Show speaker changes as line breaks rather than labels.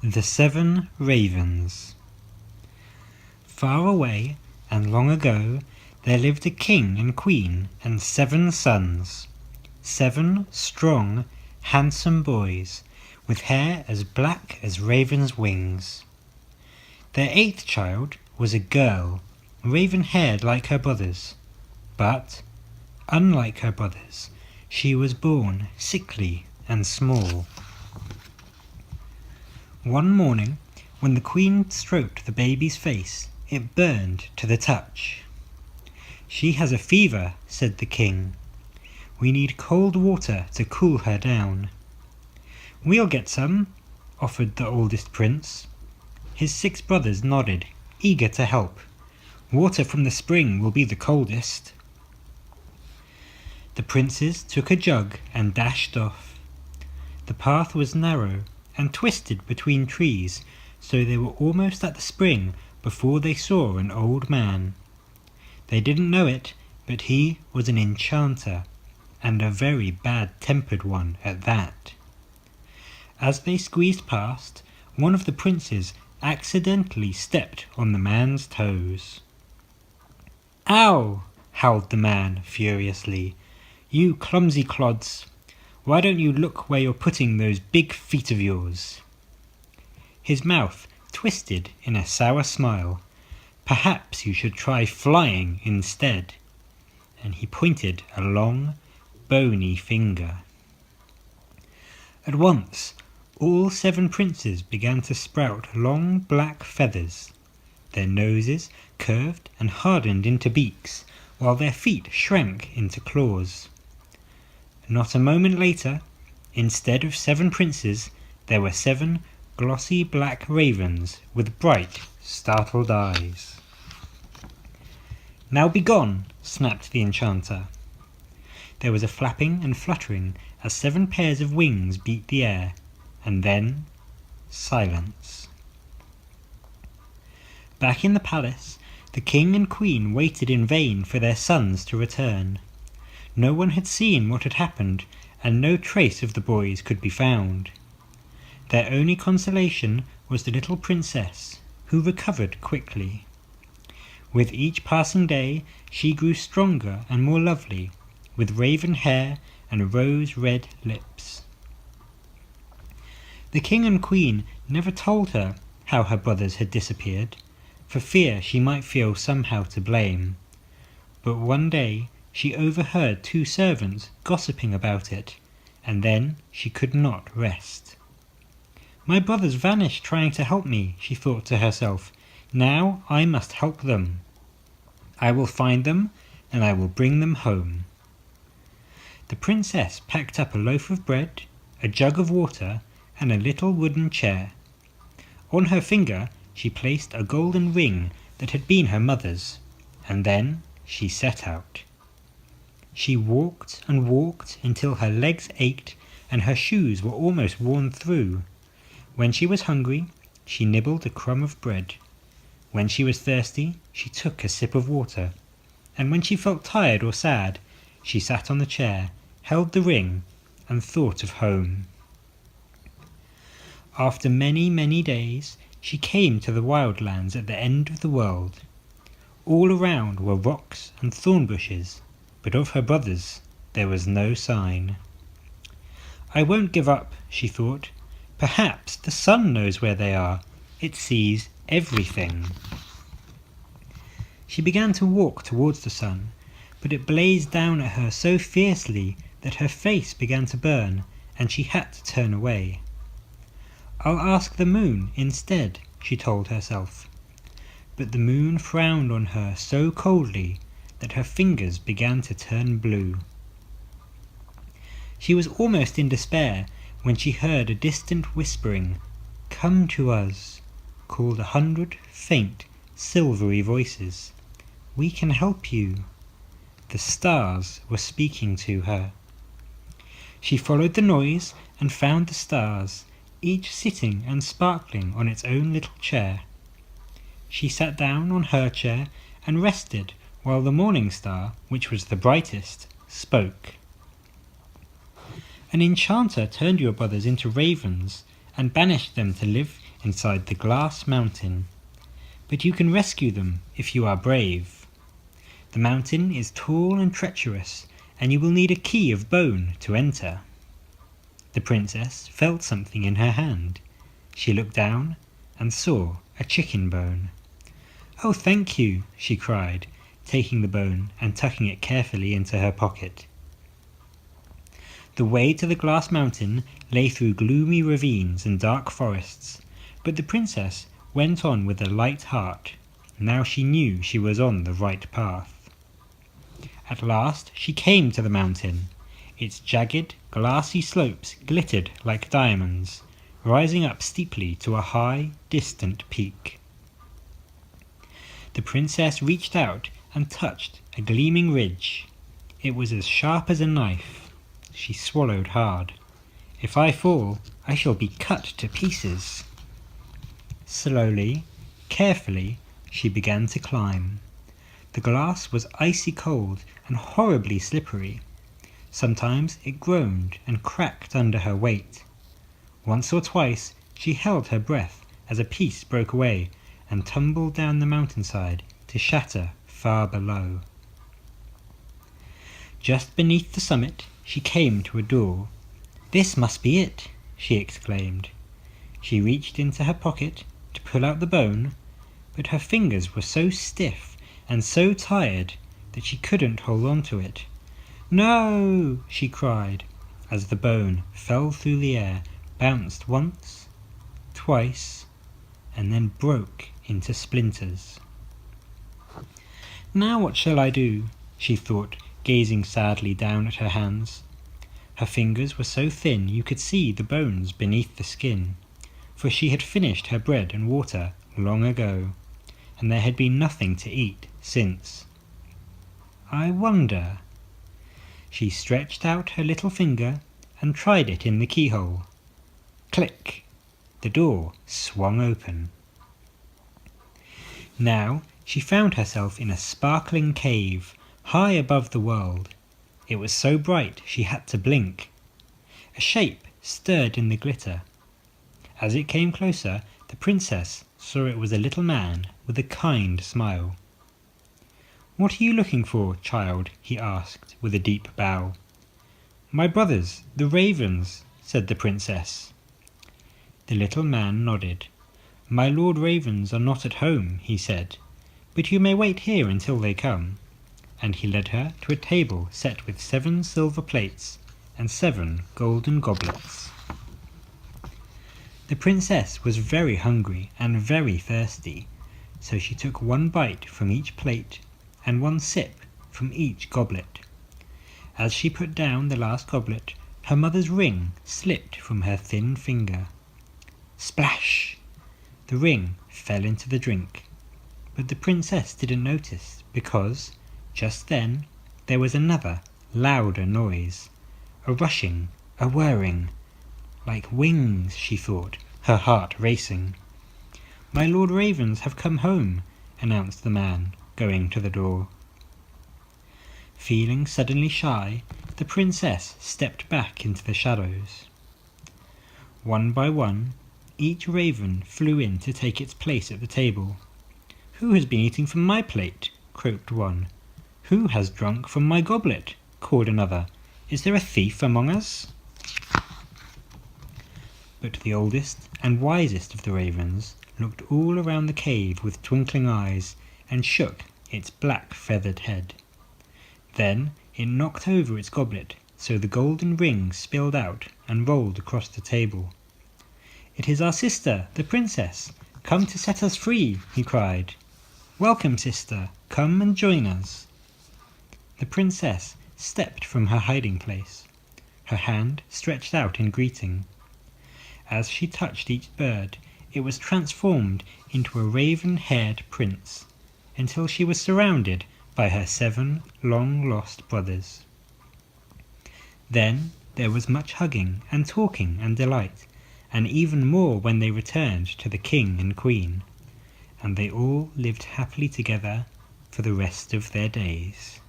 The 7 Ravens. Far away and long ago there lived a king and queen and 7 sons. 7 strong, handsome boys with hair as black as ravens' wings. Their 8th child was a girl, raven-haired like her brothers, but, unlike her brothers, she was born sickly and small. One morning, when the queen stroked the baby's face, it burned to the touch. "She has a fever," said the king. "We need cold water to cool her down." "We'll get some," offered the oldest prince. His 6 brothers nodded, eager to help. "Water from the spring will be the coldest." The princes took a jug and dashed off. The path was narrow and twisted between trees, so they were almost at the spring before they saw an old man. They didn't know it, but he was an enchanter, and a very bad-tempered one at that. As they squeezed past, one of the princes accidentally stepped on the man's toes. "Ow!" howled the man furiously. "You clumsy clods! Why don't you look where you're putting those big feet of yours?" His mouth twisted in a sour smile. "Perhaps you should try flying instead." And he pointed a long, bony finger. At once, all 7 princes began to sprout long black feathers. Their noses curved and hardened into beaks, while their feet shrank into claws. Not a moment later, instead of 7 princes, there were 7 glossy black ravens with bright, startled eyes. "Now be gone!" snapped the enchanter. There was a flapping and fluttering as 7 pairs of wings beat the air, and then silence. Back in the palace, the king and queen waited in vain for their sons to return. No one had seen what had happened, and no trace of the boys could be found. Their only consolation was the little princess, who recovered quickly. With each passing day, she grew stronger and more lovely, with raven hair and rose-red lips. The king and queen never told her how her brothers had disappeared, for fear she might feel somehow to blame. But one day she overheard 2 servants gossiping about it, and then she could not rest. "My brothers vanished trying to help me," she thought to herself. "Now I must help them. I will find them, and I will bring them home." The princess packed up a loaf of bread, a jug of water, and a little wooden chair. On her finger she placed a golden ring that had been her mother's, and then she set out. She walked and walked until her legs ached and her shoes were almost worn through. When she was hungry, she nibbled a crumb of bread. When she was thirsty, she took a sip of water. And when she felt tired or sad, she sat on the chair, held the ring, and thought of home. After many, many days, she came to the wild lands at the end of the world. All around were rocks and thorn bushes, but of her brothers there was no sign. "I won't give up," she thought. "Perhaps the sun knows where they are. It sees everything." She began to walk towards the sun, but it blazed down at her so fiercely that her face began to burn, and she had to turn away. "I'll ask the moon instead," she told herself. But the moon frowned on her so coldly that her fingers began to turn blue. She was almost in despair when she heard a distant whispering. "Come to us," called 100 faint, silvery voices. "We can help you." The stars were speaking to her. She followed the noise and found the stars, each sitting and sparkling on its own little chair. She sat down on her chair and rested while the morning star, which was the brightest, spoke. "An enchanter turned your brothers into ravens and banished them to live inside the glass mountain. But you can rescue them if you are brave. The mountain is tall and treacherous, and you will need a key of bone to enter." The princess felt something in her hand. She looked down and saw a chicken bone. "Oh, thank you," she cried, taking the bone and tucking it carefully into her pocket. The way to the glass mountain lay through gloomy ravines and dark forests, but the princess went on with a light heart. Now she knew she was on the right path. At last she came to the mountain. Its jagged, glassy slopes glittered like diamonds, rising up steeply to a high, distant peak. The princess reached out and touched a gleaming ridge. It was as sharp as a knife. She swallowed hard. "If I fall, I shall be cut to pieces." Slowly, carefully, she began to climb. The glass was icy cold and horribly slippery. Sometimes it groaned and cracked under her weight. Once or twice she held her breath as a piece broke away and tumbled down the mountainside to shatter far below. Just beneath the summit she came to a door. "This must be it," she exclaimed. She reached into her pocket to pull out the bone, but her fingers were so stiff and so tired that she couldn't hold on to it. "No!" she cried, as the bone fell through the air, bounced once, twice, and then broke into splinters. "Now what shall I do?" she thought, gazing sadly down at her hands. Her fingers were so thin you could see the bones beneath the skin, for she had finished her bread and water long ago, and there had been nothing to eat since. "I wonder." She stretched out her little finger and tried it in the keyhole. Click! The door swung open. Now she found herself in a sparkling cave, high above the world. It was so bright she had to blink. A shape stirred in the glitter. As it came closer, the princess saw it was a little man with a kind smile. "What are you looking for, child?" he asked, with a deep bow. "My brothers, the ravens," said the princess. The little man nodded. "My lord ravens are not at home," he said, "but you may wait here until they come." And he led her to a table set with 7 silver plates and 7 golden goblets. The princess was very hungry and very thirsty, so she took 1 bite from each plate and 1 sip from each goblet. As she put down the last goblet, her mother's ring slipped from her thin finger. Splash! The ring fell into the drink, but the princess didn't notice because, just then, there was another, louder noise. A rushing, a whirring. Like wings, she thought, her heart racing. "My lord ravens have come home," announced the man, going to the door. Feeling suddenly shy, the princess stepped back into the shadows. One by one, each raven flew in to take its place at the table. "Who has been eating from my plate?" croaked one. "Who has drunk from my goblet?" called another. "Is there a thief among us?" But the oldest and wisest of the ravens looked all around the cave with twinkling eyes and shook its black feathered head. Then it knocked over its goblet, so the golden ring spilled out and rolled across the table. "It is our sister, the princess, come to set us free," he cried. "Welcome, sister, come and join us." The princess stepped from her hiding place, her hand stretched out in greeting. As she touched each bird, it was transformed into a raven-haired prince, until she was surrounded by her 7 long-lost brothers. Then there was much hugging and talking and delight, and even more when they returned to the king and queen, and they all lived happily together for the rest of their days.